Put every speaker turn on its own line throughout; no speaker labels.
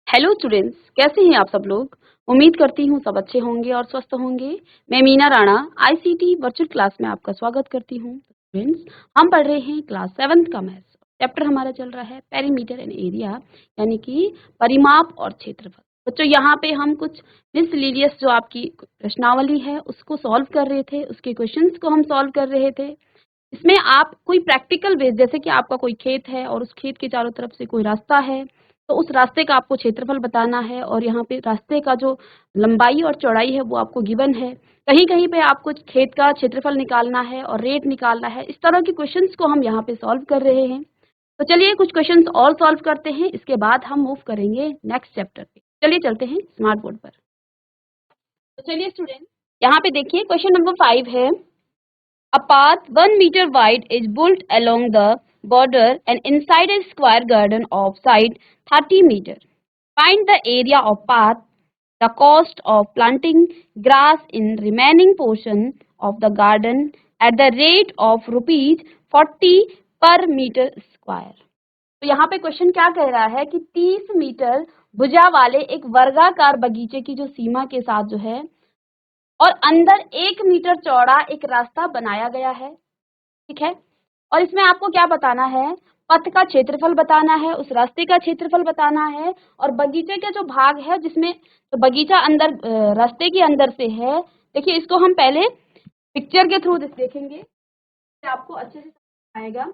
Hello students, कैसे हैं आप सब लोग। उम्मीद करती हूँ सब अच्छे होंगे और स्वस्थ होंगे। मैं Meena Rana ICT virtual class में आपका स्वागत करती हूँ। स्टूडेंट्स, हम पढ़ रहे हैं क्लास 7th का मैथ्स। चैप्टर हमारा चल रहा है पेरीमीटर एंड एरिया, यानी कि परिमाप और क्षेत्रफल। बच्चों, यहाँ पे हम कुछ मिसलीनियस जो आपकी प्रश्नावली है उसको सॉल्व कर रहे थे, उसके क्वेश्चंस को हम सॉल्व कर रहे थे। इसमें आप कोई प्रैक्टिकल बेस, जैसे कि आपका कोई खेत है और उस खेत के चारों तरफ से कोई रास्ता है, तो उस रास्ते का आपको क्षेत्रफल बताना है और यहाँ पे रास्ते का जो लंबाई और चौड़ाई है वो आपको गिवन है। कहीं कहीं पे आपको खेत का क्षेत्रफल निकालना है और रेट निकालना है। इस तरह के क्वेश्चंस को हम यहाँ पे सॉल्व कर रहे हैं। तो चलिए कुछ क्वेश्चंस और सॉल्व करते हैं, इसके बाद हम मूव करेंगे नेक्स्ट चैप्टर पे। चलिए चलते हैं स्मार्ट बोर्ड पर। तो चलिए स्टूडेंट, यहाँ पे देखिए क्वेश्चन नंबर 5 है। A path 1 meter wide is built along the border and inside a square garden of side 30 meter. Find the area of path, the cost of planting grass in remaining portion of the garden at the rate of rupees 40 per meter square. तो यहाँ पे question क्या कह रहा है कि 30 metre भुजा वाले एक वर्गाकार बगीचे की जो सीमा के साथ जो है और अंदर 1 मीटर चौड़ा एक रास्ता बनाया गया है, ठीक है। और इसमें आपको क्या बताना है, पथ का क्षेत्रफल बताना है, उस रास्ते का क्षेत्रफल बताना है और बगीचे का जो भाग है जिसमें तो बगीचा अंदर रास्ते के अंदर से है। देखिए, इसको हम पहले पिक्चर के थ्रू देखेंगे, आपको अच्छे से समझ आएगा।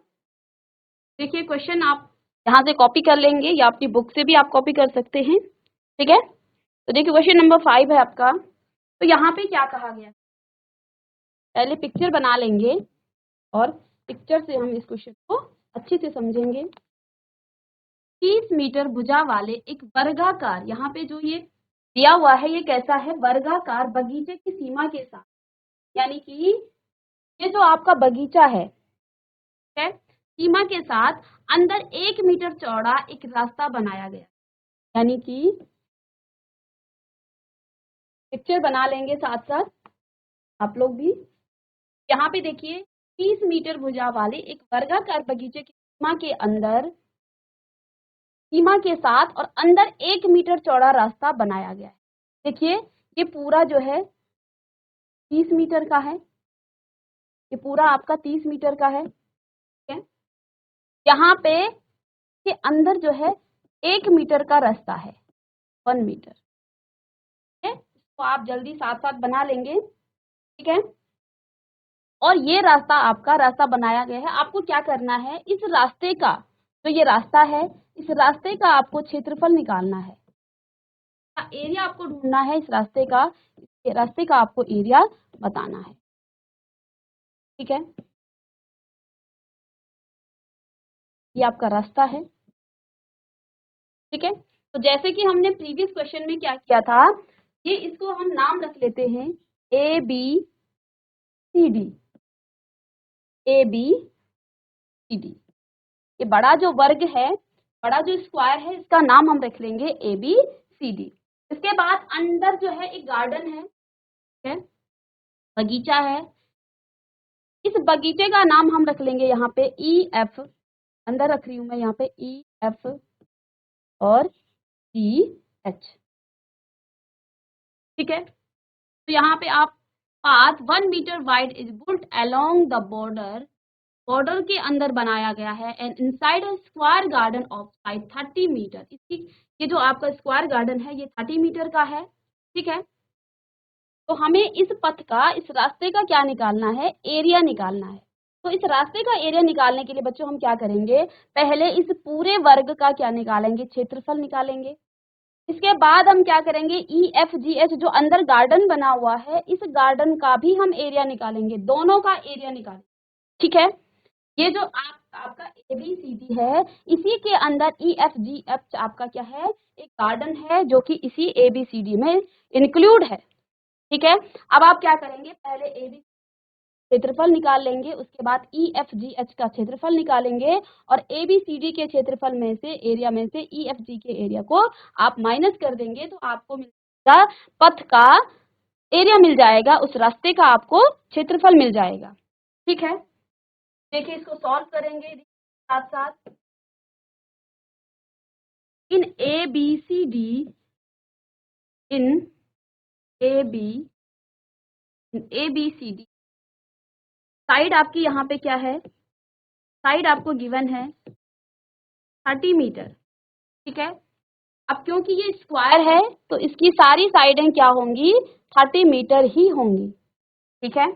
देखिए क्वेश्चन आप यहाँ से कॉपी कर लेंगे या अपनी बुक से भी आप कॉपी कर सकते हैं, ठीक है। तो देखिए क्वेश्चन नंबर 5 है आपका। तो यहाँ पे क्या कहा गया, पहले पिक्चर बना लेंगे और पिक्चर से हम इस क्वेश्चन को अच्छे से समझेंगे। 30 मीटर भुजा वाले एक वर्गाकार, यहाँ पे जो ये दिया हुआ है ये कैसा है, वर्गाकार बगीचे की सीमा के साथ, यानी कि ये जो आपका बगीचा है, ठीक है, सीमा के साथ अंदर 1 मीटर चौड़ा एक रास्ता बनाया गया, यानी कि पिक्चर बना लेंगे साथ साथ आप लोग भी। यहाँ पे देखिए 30 मीटर भुजा वाले एक वर्गाकार बगीचे की सीमा के साथ और अंदर 1 मीटर चौड़ा रास्ता बनाया गया है। देखिए ये पूरा जो है 30 मीटर का है, ये पूरा आपका 30 मीटर का है, ठीक है। यहाँ पे के अंदर जो है 1 मीटर का रास्ता है, 1 मीटर, ठीक है। इसको आप जल्दी साथ साथ बना लेंगे, ठीक है। और ये रास्ता आपका रास्ता बनाया गया है। आपको क्या करना है, इस रास्ते का जो ये रास्ता है, इस रास्ते का आपको क्षेत्रफल निकालना है, एरिया आपको ढूंढना है। इस रास्ते का आपको एरिया बताना है, ठीक है। ये आपका रास्ता है, ठीक है। तो जैसे कि हमने प्रीवियस क्वेश्चन में क्या किया था, ये इसको हम नाम रख लेते हैं A B C D, A B C D. ये बड़ा जो वर्ग है, बड़ा जो स्क्वायर है, इसका नाम हम रख लेंगे ए बी सी डी। इसके बाद अंदर जो है एक गार्डन है, ठीक है, बगीचा है। इस बगीचे का नाम हम रख लेंगे यहाँ पे ई एफ, अंदर रख रही हूँ मैं यहाँ पे ई एफ और सी एच, ठीक है। तो यहाँ पे आप path 1 metre wide is built along the border, border के अंदर बनाया गया है and inside a square garden of side 30 metre. इसकी ये जो आपका स्क्वायर गार्डन है ये 30 मीटर का है, ठीक है। तो हमें इस पथ का, इस रास्ते का क्या निकालना है, एरिया निकालना है। तो इस रास्ते का एरिया निकालने के लिए बच्चों हम क्या करेंगे, पहले इस पूरे वर्ग का क्या निकालेंगे, क्षेत्रफल निकालेंगे। इसके बाद हम क्या करेंगे, ई एफ जी एच जो अंदर गार्डन बना हुआ है, इस गार्डन का भी हम एरिया निकालेंगे, दोनों का एरिया निकालेंगे, ठीक है। ये जो आपका ए बी सी डी है, इसी के अंदर ई एफ जी एच आपका क्या है, एक गार्डन है जो कि इसी ए बी सी डी में इंक्लूड है, ठीक है। अब आप क्या करेंगे, पहले ए बी क्षेत्रफल निकाल लेंगे, उसके बाद ई एफ जी एच का क्षेत्रफल निकालेंगे और ए बी सी डी के क्षेत्रफल में से, एरिया में से ई एफ जी के एरिया को आप माइनस कर देंगे, तो आपको मिल जाएगा पथ का एरिया मिल जाएगा, उस रास्ते का आपको क्षेत्रफल मिल जाएगा, ठीक है। देखिए इसको सॉल्व करेंगे साथ साथ। In A B C D, in A B C D, side आपकी यहाँ पे क्या है, साइड आपको गिवन है 30 मीटर, ठीक है। अब क्योंकि ये स्क्वायर है तो इसकी सारी साइडें क्या होंगी, 30 मीटर ही होंगी, ठीक है।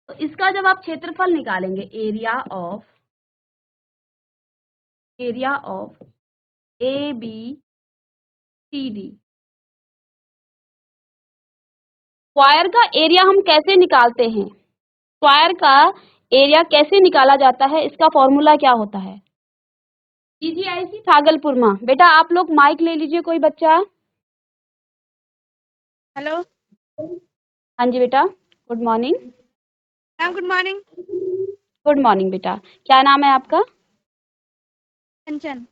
तो इसका जब आप क्षेत्रफल निकालेंगे, area of A B C D, square का एरिया हम कैसे निकालते हैं, स्क्वायर का एरिया कैसे निकाला जाता है, इसका फॉर्मूला क्या होता है। PGIC भागलपुर में बेटा आप लोग माइक ले लीजिए, कोई बच्चा।
हेलो
हाँ जी बेटा, good morning.
Ma'am, good morning.
Good morning बेटा, क्या नाम है आपका।
कंचन।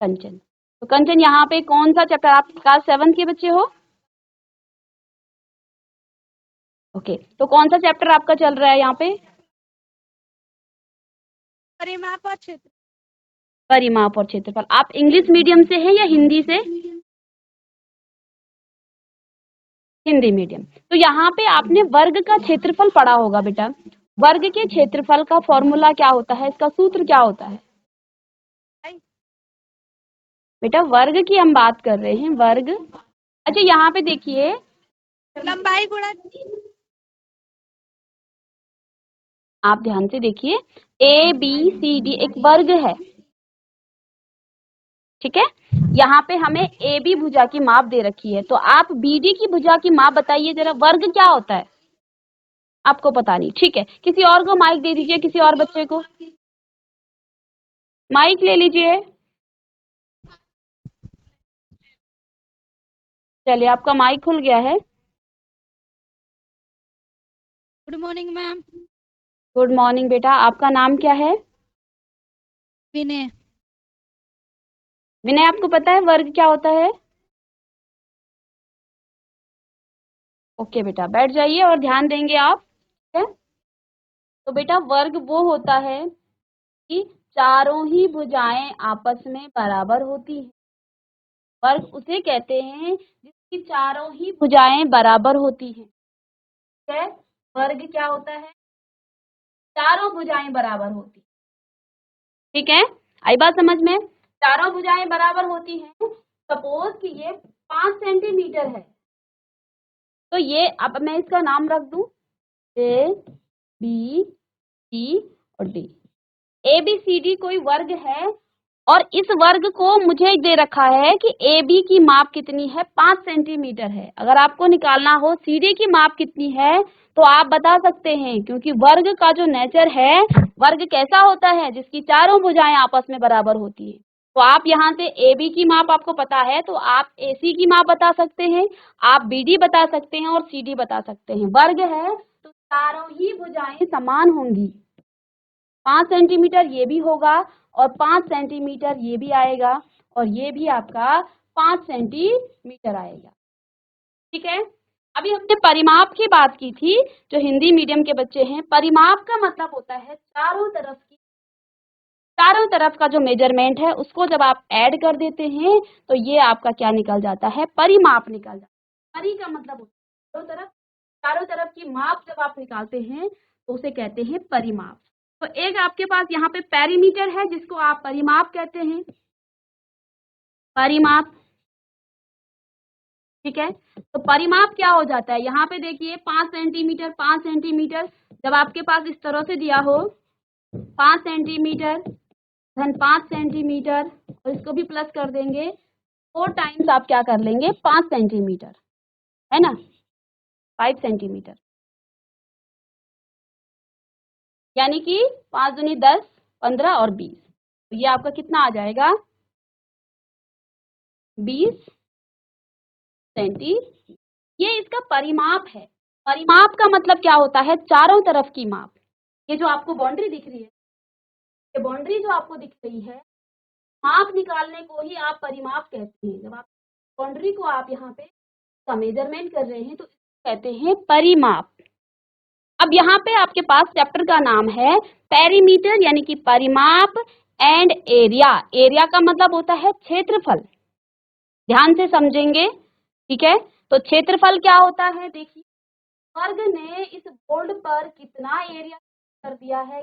कंचन। तो कंचन यहाँ पे कौन सा चैप्टर, आप क्लास 7 के बच्चे हो। ओके, तो कौन सा चैप्टर आपका चल रहा है यहाँ पे।
परिमाप और क्षेत्र।
परिमाप और क्षेत्रफल। आप इंग्लिश मीडियम से हैं या हिंदी से। हिंदी मीडियम। तो यहाँ पे आपने वर्ग का क्षेत्रफल पढ़ा होगा बेटा। वर्ग के क्षेत्रफल का फॉर्मूला क्या होता है, इसका सूत्र क्या होता है बेटा। वर्ग की हम बात कर रहे हैं, वर्ग। अच्छा यहाँ पे देखिए,
लंबाई गुणा।
आप ध्यान से देखिए, ABCD एक वर्ग है, ठीक है। यहाँ पे हमें AB भुजा की माप दे रखी है, तो आप BD की भुजा की माप बताइए जरा, वर्ग क्या होता है। आपको पता नहीं, ठीक है। किसी और को माइक दे दीजिए, किसी और बच्चे को माइक ले लीजिए। चलिए, आपका माइक खुल गया है।
Good morning ma'am.
Good morning बेटा, आपका नाम क्या है।
विनय।
विनय, आपको पता है वर्ग क्या होता है। ओके बेटा, बैठ जाइए और ध्यान देंगे आप, ठीक है। तो बेटा वर्ग वो होता है कि चारों ही भुजाएं आपस में बराबर होती हैं। वर्ग उसे कहते हैं जिसकी चारों ही भुजाएं बराबर होती हैं, ठीक है। वर्ग क्या होता है, चारों भुजाएं बराबर होती, ठीक है। आई बात समझ में। चारों भुजाएं बराबर होती हैं। सपोज कि ये 5 सेंटीमीटर है, तो ये अब मैं इसका नाम रख दूं ABCD और D। ABCD कोई वर्ग है और इस वर्ग को मुझे दे रखा है कि AB की माप कितनी है, 5 सेंटीमीटर है। अगर आपको निकालना हो CD की माप कितनी है तो आप बता सकते हैं, क्योंकि वर्ग का जो नेचर है, वर्ग कैसा होता है जिसकी चारों भुजाएं आपस में बराबर होती है। तो आप यहाँ से AB की माप आपको पता है तो आप AC की माप बता सकते हैं, आप BD बता सकते हैं और CD बता सकते हैं। वर्ग है तो चारों ही भुजाएं समान होंगी। 5 सेंटीमीटर ये भी होगा और 5 सेंटीमीटर ये भी आएगा और ये भी आपका 5 सेंटीमीटर आएगा, ठीक है। अभी हमने परिमाप की बात की थी, जो हिंदी मीडियम के बच्चे हैं, परिमाप का मतलब होता है चारों तरफ का जो मेजरमेंट है उसको जब आप ऐड कर देते हैं तो ये आपका क्या निकल जाता है, परिमाप निकल जाता है। परि का मतलब होता है चारों तरफ की माप जब आप निकालते हैं तो उसे कहते हैं परिमाप। तो एक आपके पास यहाँ पे पेरीमीटर है जिसको आप परिमाप कहते हैं, परिमाप, ठीक है। तो परिमाप क्या हो जाता है, यहाँ पे देखिए 5 सेंटीमीटर 5 सेंटीमीटर, जब आपके पास इस तरह से दिया हो 5 सेंटीमीटर धन 5 सेंटीमीटर और इसको भी प्लस कर देंगे, 4 टाइम्स आप क्या कर लेंगे, 5 सेंटीमीटर, है ना, 5 सेंटीमीटर, यानी कि 5 दूनी 10, 15 और 20, तो ये आपका कितना आ जाएगा, 20 सेंटीमीटर। ये इसका परिमाप है। परिमाप का मतलब क्या होता है, चारों तरफ की माप। ये जो आपको बाउंड्री दिख रही है, ये बाउंड्री जो आपको दिख रही है, माप निकालने को ही आप परिमाप कहते हैं। जब आप बाउंड्री को आप यहाँ पे मेजरमेंट कर रहे हैं तो इसको कहते हैं परिमाप। अब यहाँ पे आपके पास चैप्टर का नाम है पेरीमीटर, यानी कि परिमाप एंड एरिया। एरिया का मतलब होता है क्षेत्रफल, ध्यान से समझेंगे, ठीक है। तो क्षेत्रफल क्या होता है, देखिए वर्ग ने इस बोर्ड पर कितना एरिया कर दिया है,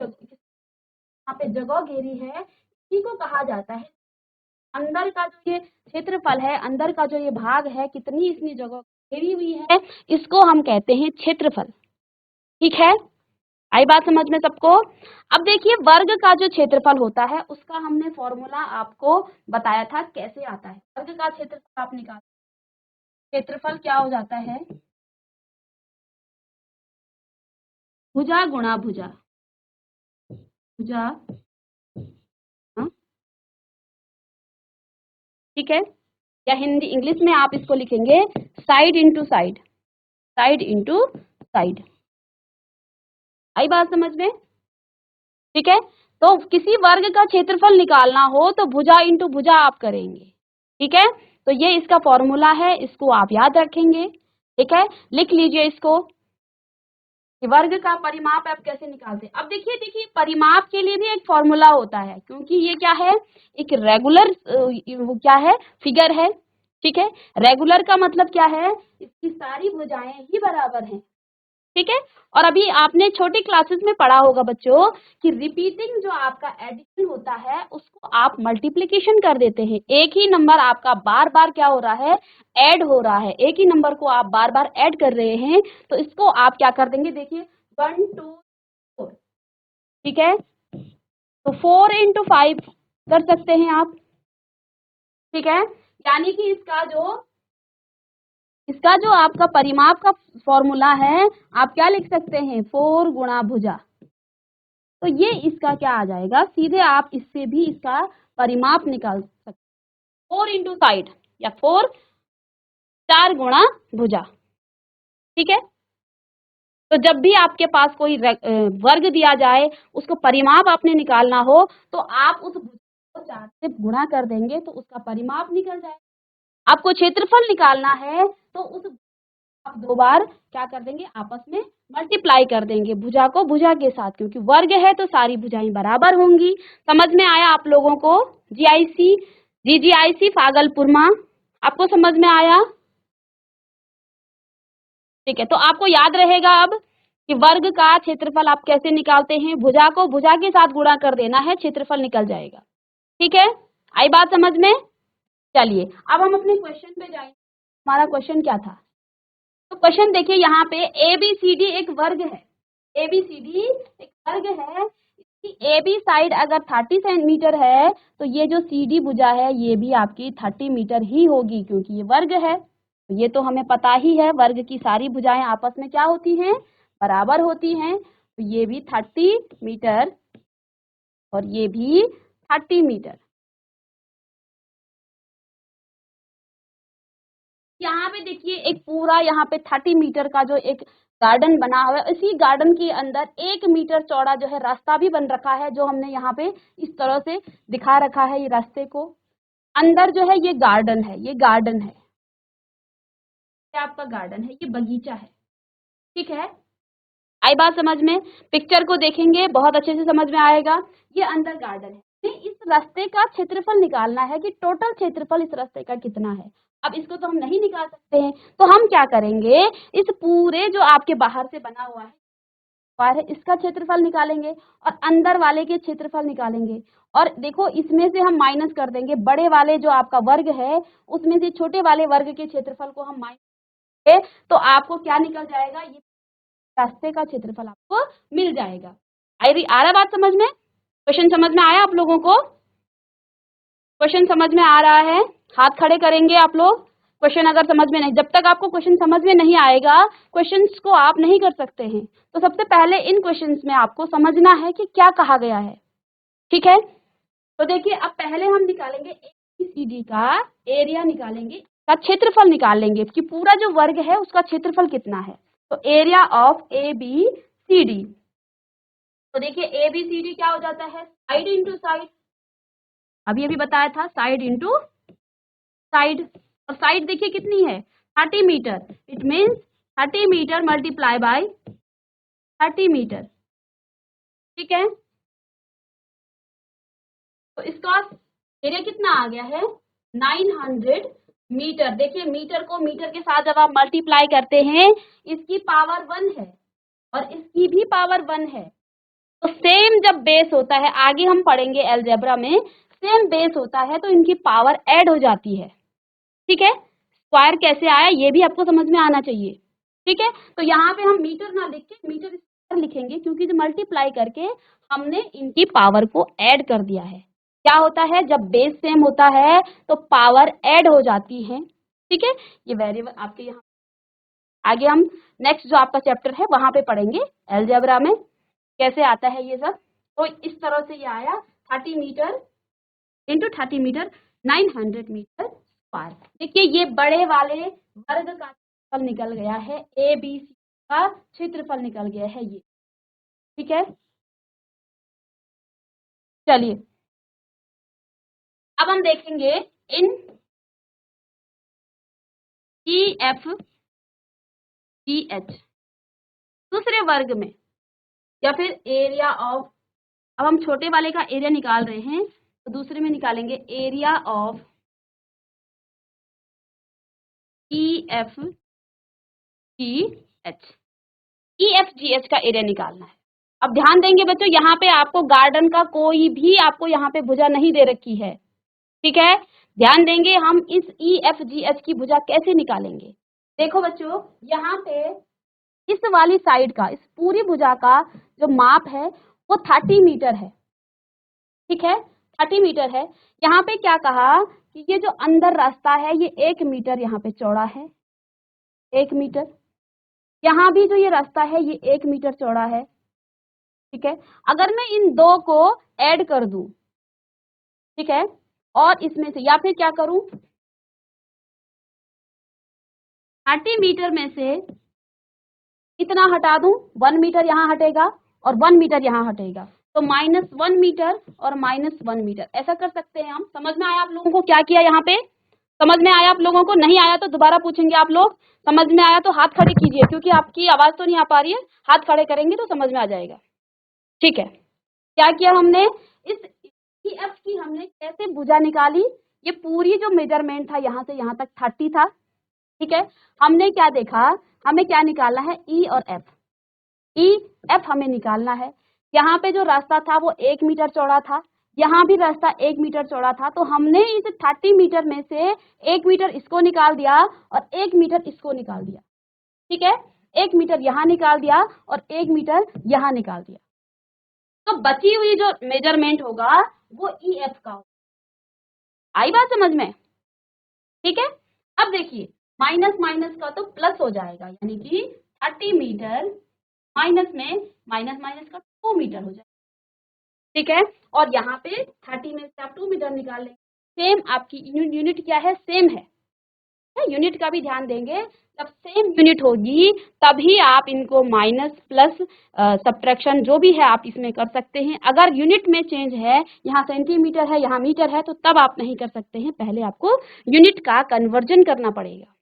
यहाँ पे जगह घेरी है, इसी को कहा जाता है। अंदर का जो ये क्षेत्रफल है, अंदर का जो ये भाग है, कितनी इसने जगह घेरी हुई है, इसको हम कहते हैं क्षेत्रफल, ठीक है। आई बात समझ में सबको। अब देखिए वर्ग का जो क्षेत्रफल होता है उसका हमने फॉर्मूला आपको बताया था कैसे आता है। वर्ग का क्षेत्रफल आप निकाल, क्षेत्रफल क्या हो जाता है, भुजा गुणा भुजा, भुजा, हाँ, ठीक है। या हिंदी इंग्लिश में आप इसको लिखेंगे side into side, side into side. आई बात समझ में, ठीक है। तो किसी वर्ग का क्षेत्रफल निकालना हो तो भुजा इंटू भुजा आप करेंगे, ठीक है। तो ये इसका फॉर्मूला है, इसको आप याद रखेंगे, ठीक है। लिख लीजिए इसको कि वर्ग का परिमाप आप कैसे निकालते हैं। अब देखिए देखिए परिमाप के लिए भी एक फॉर्मूला होता है, क्योंकि ये क्या है, एक रेगुलर वो क्या है, फिगर है, ठीक है। रेगुलर का मतलब क्या है, इसकी सारी भुजाएं ही बराबर हैं, ठीक है। और अभी आपने छोटी क्लासेस में पढ़ा होगा बच्चों कि रिपीटिंग जो आपका एडिशन होता है उसको आप मल्टीप्लिकेशन कर देते हैं। एक ही नंबर आपका बार बार क्या हो रहा है, ऐड हो रहा है, एक ही नंबर को आप बार बार ऐड कर रहे हैं, तो इसको आप क्या कर देंगे, देखिए 1 2 4, ठीक है। तो 4 इंटू 5 कर सकते हैं आप, ठीक है। यानी कि इसका जो आपका परिमाप का फॉर्मूला है, आप क्या लिख सकते हैं, 4 गुणा भुजा। तो ये इसका क्या आ जाएगा, सीधे आप इससे भी इसका परिमाप निकाल सकते हैं, 4 इंटू साइड या 4 गुणा भुजा, ठीक है। तो जब भी आपके पास कोई वर्ग दिया जाए, उसको परिमाप आपने निकालना हो तो आप उस भुजा को 4 से गुणा कर देंगे तो उसका परिमाप निकल जाएगा। आपको क्षेत्रफल निकालना है तो उस आप 2 बार क्या कर देंगे, आपस में मल्टीप्लाई कर देंगे भुजा को भुजा के साथ, क्योंकि वर्ग है तो सारी भुजाएं बराबर होंगी। समझ में आया आप लोगों को, जीआईसी जीजीआईसी भागलपुरमा आपको समझ में आया, ठीक है। तो आपको याद रहेगा अब कि वर्ग का क्षेत्रफल आप कैसे निकालते हैं, भुजा को भुजा के साथ गुणा कर देना है, क्षेत्रफल निकल जाएगा, ठीक है। आई बात समझ में। चलिए अब हम अपने क्वेश्चन पे जाएंगे। हमारा क्वेश्चन क्या था, तो क्वेश्चन देखिए यहाँ पे ABCD एक वर्ग है, ABCD एक वर्ग है, इसकी AB साइड अगर 30 सेंटीमीटर है तो ये जो CD भुजा है ये भी आपकी 30 मीटर ही होगी, क्योंकि ये वर्ग है। तो ये तो हमें पता ही है, वर्ग की सारी भुजाएं आपस में क्या होती हैं, बराबर होती हैं। तो ये भी 30 मीटर और ये भी 30 मीटर। यहाँ पे देखिए एक पूरा यहाँ पे 30 मीटर का जो एक गार्डन बना हुआ है, इसी गार्डन के अंदर 1 मीटर चौड़ा जो है रास्ता भी बन रखा है, जो हमने यहाँ पे इस तरह से दिखा रखा है। ये रास्ते को अंदर जो है ये गार्डन है, ये गार्डन है, ये आपका गार्डन है, ये बगीचा है, ठीक है। आई बात समझ में, पिक्चर को देखेंगे बहुत अच्छे से समझ में आएगा। ये अंदर गार्डन है, इस रास्ते का क्षेत्रफल निकालना है कि टोटल क्षेत्रफल इस रास्ते का कितना है। अब इसको तो हम नहीं निकाल सकते हैं, तो हम क्या करेंगे, इस पूरे जो आपके बाहर से बना हुआ है बाहर है इसका क्षेत्रफल निकालेंगे और अंदर वाले के क्षेत्रफल निकालेंगे। और देखो इसमें से हम माइनस कर देंगे, बड़े वाले जो आपका वर्ग है उसमें से छोटे वाले वर्ग के क्षेत्रफल को हम माइनस करेंगे, तो आपको क्या निकल जाएगा, ये रास्ते का क्षेत्रफल आपको मिल जाएगा। आ रहा बात समझ में, क्वेश्चन समझ में आया आप लोगों को, क्वेश्चन समझ में आ रहा है, हाथ खड़े करेंगे आप लोग। क्वेश्चन अगर समझ में नहीं, जब तक आपको क्वेश्चन समझ में नहीं आएगा क्वेश्चंस को आप नहीं कर सकते हैं। तो सबसे पहले इन क्वेश्चंस में आपको समझना है कि क्या कहा गया है, ठीक है। तो देखिए अब पहले हम निकालेंगे ABCD का एरिया, निकालेंगे का क्षेत्रफल निकालेंगे कि पूरा जो वर्ग है उसका क्षेत्रफल कितना है। तो एरिया ऑफ ABCD, तो देखिए ABCD क्या हो जाता है, साइड इंटू साइड, अभी अभी बताया था, साइड इंटू साइड। और साइड देखिए कितनी है, 30 metre, it means 30 metre multiply by 30 metre, ठीक है। तो इसका एरिया कितना आ गया है 900 मीटर। देखिए मीटर को मीटर के साथ जब आप मल्टीप्लाई करते हैं इसकी पावर 1 है और इसकी भी पावर 1 है। तो सेम जब बेस होता है, आगे हम पढ़ेंगे अलजेब्रा में, सेम बेस होता है तो इनकी पावर ऐड हो जाती है। ठीक है, स्क्वायर कैसे आया ये भी आपको समझ में आना चाहिए। ठीक है, तो यहाँ पे हम मीटर ना लिख के मीटर स्क्वायर लिखेंगे क्योंकि जो मल्टीप्लाई करके हमने इनकी पावर को ऐड कर दिया है। क्या होता है जब बेस सेम होता है तो पावर ऐड हो जाती है। ठीक है, ये वेरिएबल आपके यहाँ आगे हम नेक्स्ट जो आपका चैप्टर है वहां पे पढ़ेंगे अलजेब्रा में कैसे आता है ये सब। तो इस तरह से ये आया 30 metre into 30 metre 900 metre square. देखिए ये बड़े वाले वर्ग का क्षेत्रफल निकल गया है, ए बी सी का क्षेत्रफल निकल गया है ये। ठीक है, चलिए अब हम देखेंगे इन ई एफ जी एच दूसरे वर्ग में या फिर एरिया ऑफ। अब हम छोटे वाले का एरिया निकाल रहे हैं तो दूसरे में निकालेंगे area of E F G H. E F G H का एरिया निकालना है। अब ध्यान देंगे बच्चों, यहाँ पे आपको गार्डन का कोई भी आपको यहाँ पे भुजा नहीं दे रखी है। ठीक है, ध्यान देंगे हम इस ई एफ जी एच की भुजा कैसे निकालेंगे। देखो बच्चों, यहाँ पे इस वाली साइड का, इस पूरी भुजा का जो माप है वो 30 मीटर है। ठीक है, 30 मीटर है। यहाँ पे क्या कहा कि ये जो अंदर रास्ता है ये 1 मीटर यहाँ पे चौड़ा है, 1 मीटर। यहाँ भी जो ये रास्ता है ये 1 मीटर चौड़ा है। ठीक है, अगर मैं इन दो को ऐड कर दूं, ठीक है, और इसमें से या फिर क्या करूं 30 मीटर में से इतना हटा दूं, 1 मीटर यहाँ हटेगा और 1 मीटर यहाँ हटेगा, तो -1 मीटर और -1 मीटर ऐसा कर सकते हैं हम। समझ में आया आप लोगों को क्या किया यहाँ पे? समझ में आया आप लोगों को? नहीं आया तो दोबारा पूछेंगे आप लोग। समझ में आया तो हाथ खड़े कीजिए क्योंकि आपकी आवाज तो नहीं आ पा रही है, हाथ खड़े करेंगे तो समझ में आ जाएगा। ठीक है, क्या किया हमने, इस EF की हमने कैसे भुजा निकाली। ये पूरी जो मेजरमेंट था यहाँ से यहाँ तक 30 था। ठीक है, हमने क्या देखा, हमें क्या निकालना है E और F। E F हमें निकालना है। यहाँ पे जो रास्ता था वो 1 मीटर चौड़ा था, यहाँ भी रास्ता 1 मीटर चौड़ा था, तो हमने इस 30 मीटर में से 1 मीटर इसको निकाल दिया और 1 मीटर इसको निकाल दिया। ठीक है, 1 मीटर यहाँ निकाल दिया और 1 मीटर यहाँ निकाल दिया। तो बची हुई जो मेजरमेंट होगा वो EF का होगा। आई बात समझ में? ठीक है, अब देखिए माइनस माइनस का तो प्लस हो जाएगा, यानी कि 30 मीटर माइनस में माइनस माइनस का 2 मीटर हो जाएगा। ठीक है, और यहाँ पे 30 में से आप 2 मीटर निकाल लेंगे। सेम आपकी यूनिट क्या है, सेम है। यूनिट का भी ध्यान देंगे, जब सेम यूनिट होगी तभी आप इनको माइनस प्लस सब्ट्रैक्शन जो भी है आप इसमें कर सकते हैं। अगर यूनिट में चेंज है, यहाँ सेंटीमीटर है यहाँ मीटर है, तो तब आप नहीं कर सकते हैं, पहले आपको यूनिट का कन्वर्जन करना पड़ेगा।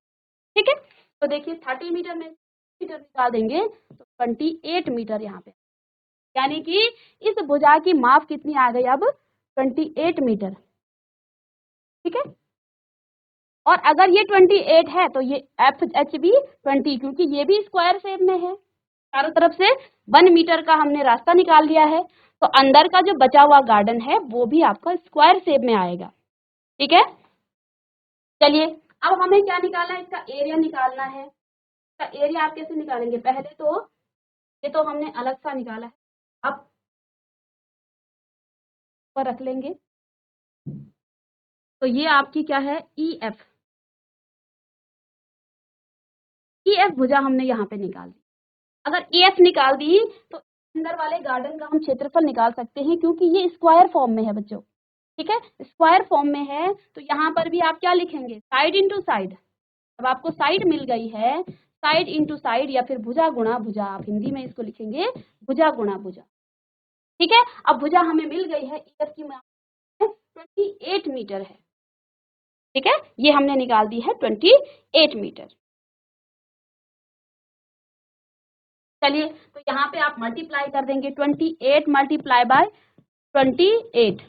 ठीक है, तो देखिए 30 मीटर में मीटर निकाल देंगे तो 28 मीटर यहाँ पे, यानी कि इस भुजा की माप कितनी आ गई अब 28 मीटर। ठीक है, और अगर ये 28 है तो ये एफ एच भी 20, क्योंकि ये भी स्क्वायर शेप में है। चारों तरफ से 1 मीटर का हमने रास्ता निकाल लिया है, तो अंदर का जो बचा हुआ गार्डन है वो भी आपका स्क्वायर शेप में आएगा। ठीक है, चलिए अब हमें क्या निकालना है, इसका एरिया निकालना है। इसका एरिया आप कैसे निकालेंगे, पहले तो ये तो हमने अलग सा निकाला है, अब पर रख लेंगे। तो ये आपकी क्या है EF भुजा हमने यहाँ पे निकाल दी। अगर EF निकाल दी तो अंदर वाले गार्डन का हम क्षेत्रफल निकाल सकते हैं, क्योंकि ये स्क्वायर फॉर्म में है बच्चों। ठीक है, स्क्वायर फॉर्म में है तो यहाँ पर भी आप क्या लिखेंगे, साइड इंटू साइड। अब आपको साइड मिल गई है, साइड इंटू साइड या फिर भुजा गुणा भुजा, आप हिंदी में इसको लिखेंगे भुजा गुणा भुजा। ठीक है, अब भुजा हमें मिल गई है, EF की माप 28 मीटर है। ठीक है, ये हमने निकाल दी है 28 मीटर। चलिए तो यहाँ पे आप मल्टीप्लाई कर देंगे, 28 मल्टीप्लाई बाय 28,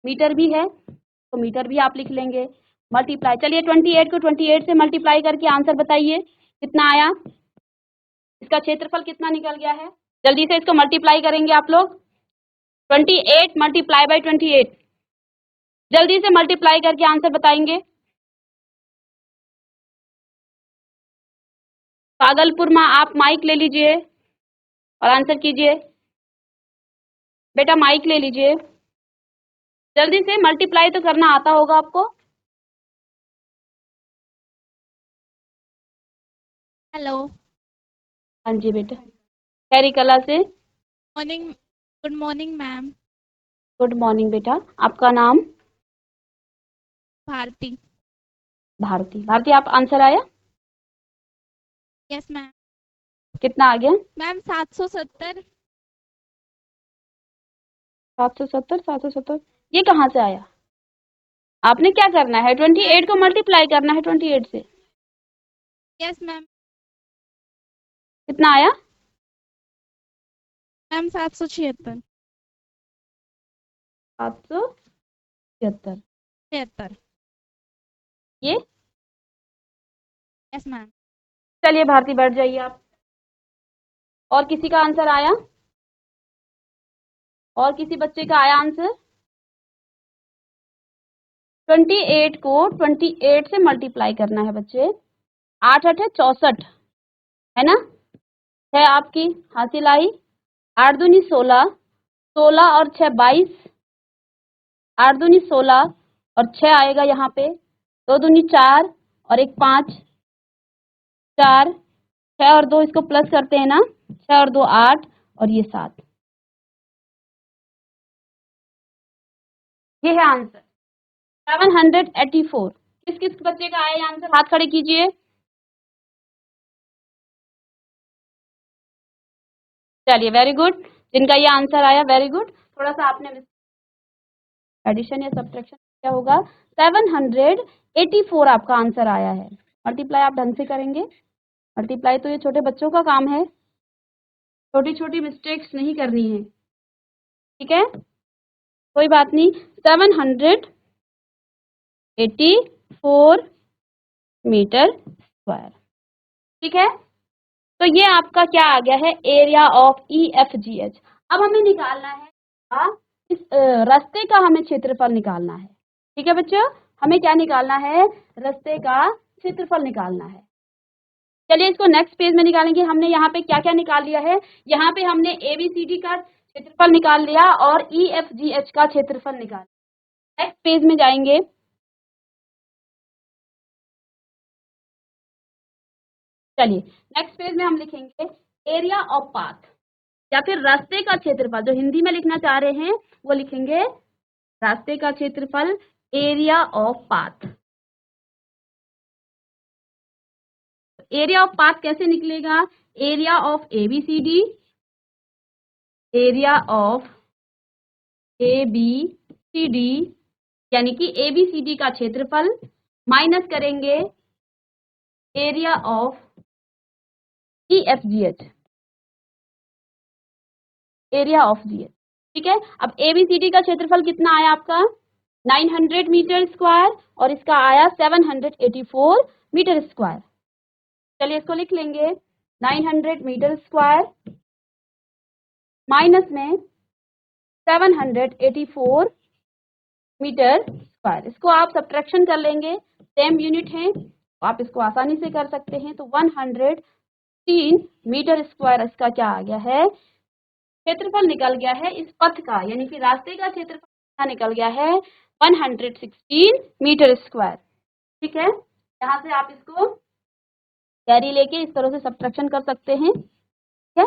मीटर भी है तो मीटर भी आप लिख लेंगे। मल्टीप्लाई, चलिए 28 को 28 से मल्टीप्लाई करके आंसर बताइए कितना आया, इसका क्षेत्रफल कितना निकल गया है। जल्दी से इसको मल्टीप्लाई करेंगे आप लोग। 28 मल्टीप्लाई बाई 28, जल्दी से मल्टीप्लाई करके आंसर बताएंगे। पागलपुर में आप माइक ले लीजिए और आंसर कीजिए। बेटा माइक ले लीजिए, जल्दी से मल्टीप्लाई तो करना आता होगा आपको।
हेलो।
हाँ जी बेटा, खैरी कला से।
Morning, good morning ma'am.
Good morning बेटा, आपका नाम।
भारती।
भारती, भारती आप आंसर आया
यस मैम।
कितना आ गया।
मैम 770।
770, 770 ये कहाँ से आया। आपने क्या करना है, 28 को मल्टीप्लाई करना है 28 से।
Yes ma'am.
कितना आया।
मैम 776।
776
76।
ये।
Yes ma'am.
चलिए भारती बैठ जाइए आप। और किसी का आंसर आया, और किसी बच्चे का आया आंसर। 28 को 28 से मल्टीप्लाई करना है बच्चे। 8 8 64 है ना, है आपकी हासिल आई। 8 दूनी 16, 16 और 6 22, 8 दूनी 16 और 6 आएगा यहाँ पे, 2 दूनी 4 और 1 5, 4, 6 और 2 इसको प्लस करते हैं ना, 6 और 2 8 और ये 7, ये है आंसर 784। किस किस बच्चे का आया आंसर, हाथ खड़े कीजिए। चलिए वेरी गुड, जिनका ये आंसर आया वेरी गुड। थोड़ा सा आपने एडिशन या सब्ट्रैक्शन क्या होगा, 784 आपका आंसर आया है। मल्टीप्लाई आप ढंग से करेंगे, मल्टीप्लाई तो ये छोटे बच्चों का काम है, छोटी छोटी मिस्टेक्स नहीं करनी है, ठीक है कोई बात नहीं। 784 मीटर स्क्वायर, ठीक है। तो ये आपका क्या आ गया है, एरिया ऑफ EFGH। अब हमें निकालना है इस रास्ते का, हमें क्षेत्रफल निकालना है, ठीक है बच्चों। हमें क्या निकालना है, रास्ते का क्षेत्रफल निकालना है। चलिए इसको नेक्स्ट पेज में निकालेंगे। हमने यहाँ पे क्या क्या निकाल लिया है, यहाँ पे हमने ABCD का क्षेत्रफल निकाल लिया और EFGH का क्षेत्रफल निकाल लिया। नेक्स्ट पेज में जाएंगे, चलिए नेक्स्ट पेज में हम लिखेंगे एरिया ऑफ पाथ, या फिर रास्ते का क्षेत्रफल। जो हिंदी में लिखना चाह रहे हैं वो लिखेंगे रास्ते का क्षेत्रफल, area of path. Area of path कैसे निकलेगा, area of ABCD, area of ABCD यानी कि ABCD का क्षेत्रफल माइनस करेंगे area of EFGH, area of GH, ठीक है। अब ABCD का क्षेत्रफल कितना आया आपका, 900 मीटर स्क्वायर और इसका आया 784 मीटर स्क्वायर। चलिए इसको लिख लेंगे 900 मीटर स्क्वायर माइनस में 784 मीटर स्क्वायर, इसको आप सब्ट्रैक्शन कर लेंगे, सेम यूनिट है तो आप इसको आसानी से कर सकते हैं। तो 103 मीटर स्क्वायर इसका क्या आ गया है, क्षेत्रफल निकल गया है इस पथ का, यानी कि रास्ते का क्षेत्रफल निकल गया है 116 मीटर स्क्वायर, ठीक है। यहाँ से आप इसको कैरी लेके इस तरह से सब्ट्रैक्शन कर सकते हैं, ठीक है।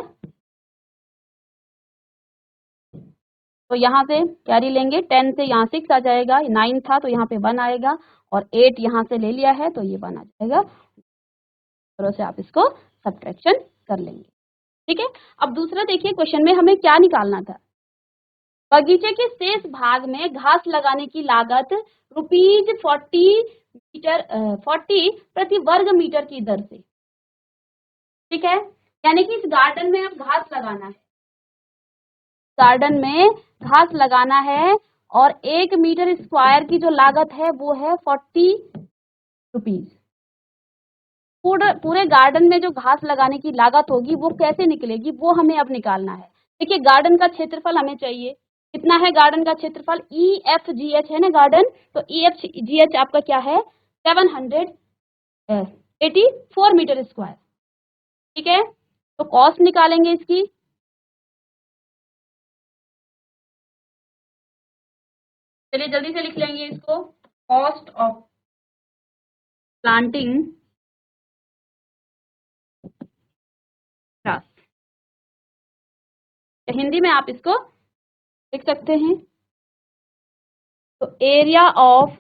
तो यहाँ से कैरी लेंगे, 10 से यहाँ 6 आ जाएगा, 9 था तो यहाँ पे 1 आएगा और 8 यहाँ से ले लिया है तो ये 1 आ जाएगा। इस तरह से आप इसको सब्ट्रैक्शन कर लेंगे, ठीक है। अब दूसरा देखिए, क्वेश्चन में हमें क्या निकालना था, बगीचे के शेष भाग में घास लगाने की लागत ₹40 प्रति वर्ग मीटर की दर से, ठीक है। यानी कि इस गार्डन में अब घास लगाना है, गार्डन में घास लगाना है और 1 मीटर स्क्वायर की जो लागत है वो है 40 रुपीज। पूरे गार्डन में जो घास लगाने की लागत होगी वो कैसे निकलेगी, वो हमें अब निकालना है। देखिए गार्डन का क्षेत्रफल हमें चाहिए, कितना है गार्डन का क्षेत्रफल, EFGH है ना गार्डन, तो EFGH आपका क्या है 784 मीटर स्क्वायर। ठीक है, तो कॉस्ट निकालेंगे इसकी। चलिए जल्दी से लिख लेंगे इसको, कॉस्ट ऑफ प्लांटिंग ग्रास। तो हिंदी में आप इसको लिख सकते हैं, तो एरिया ऑफ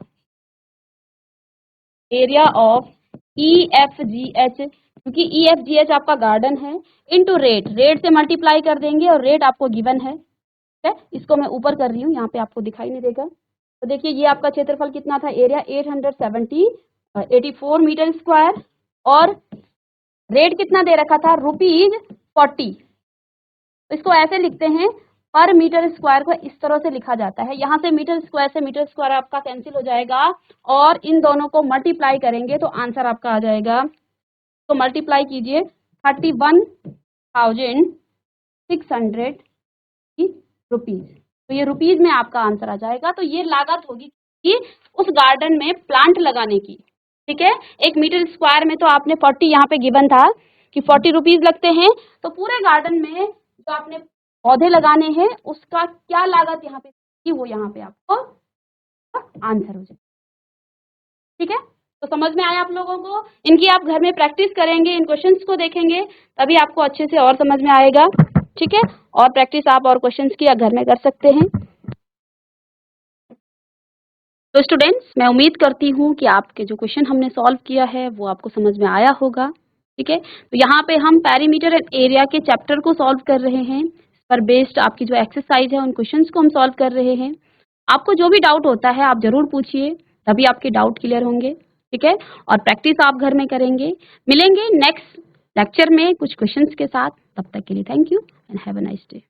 EFGH, क्योंकि EFGH आपका गार्डन है, इनटू रेट से मल्टीप्लाई कर देंगे और रेट आपको गिवन है। ठीक है, इसको मैं ऊपर कर रही हूँ, यहाँ पे आपको दिखाई नहीं देगा। तो देखिए ये आपका क्षेत्रफल कितना था, एरिया 84 मीटर स्क्वायर, और रेट कितना दे रखा था, ₹40। तो इसको ऐसे लिखते हैं, पर मीटर स्क्वायर को इस तरह से लिखा जाता है। यहाँ से मीटर स्क्वायर आपका कैंसिल हो जाएगा और इन दोनों को मल्टीप्लाई करेंगे तो आंसर आपका आ जाएगा। तो मल्टीप्लाई कीजिए 31,600 रुपीज, तो ये रुपीज में आपका आंसर आ जाएगा। तो ये लागत होगी कि उस गार्डन में प्लांट लगाने की। ठीक है, 1 मीटर स्क्वायर में तो आपने 40 यहाँ पे गिवन था कि 40 रुपीज लगते हैं, तो पूरे गार्डन में जो आपने पौधे लगाने हैं उसका क्या लागत यहाँ पे कि वो यहाँ पे आपको आंसर हो जाए। ठीक है, तो समझ में आया आप लोगों को। इनकी आप घर में प्रैक्टिस करेंगे, इन क्वेश्चंस को देखेंगे, तभी आपको अच्छे से और समझ में आएगा। ठीक है, और प्रैक्टिस आप और क्वेश्चंस की घर में कर सकते हैं। तो स्टूडेंट्स, मैं उम्मीद करती हूँ कि आपके जो क्वेश्चन हमने सॉल्व किया है वो आपको समझ में आया होगा। ठीक है, तो यहाँ पे हम पेरीमीटर एंड एरिया के चैप्टर को सॉल्व कर रहे हैं, पर बेस्ड आपकी जो एक्सरसाइज है उन क्वेश्चंस को हम सॉल्व कर रहे हैं। आपको जो भी डाउट होता है आप जरूर पूछिए, तभी आपके डाउट क्लियर होंगे। ठीक है, और प्रैक्टिस आप घर में करेंगे। मिलेंगे नेक्स्ट लेक्चर में कुछ क्वेश्चंस के साथ, तब तक के लिए thank you and have a nice day.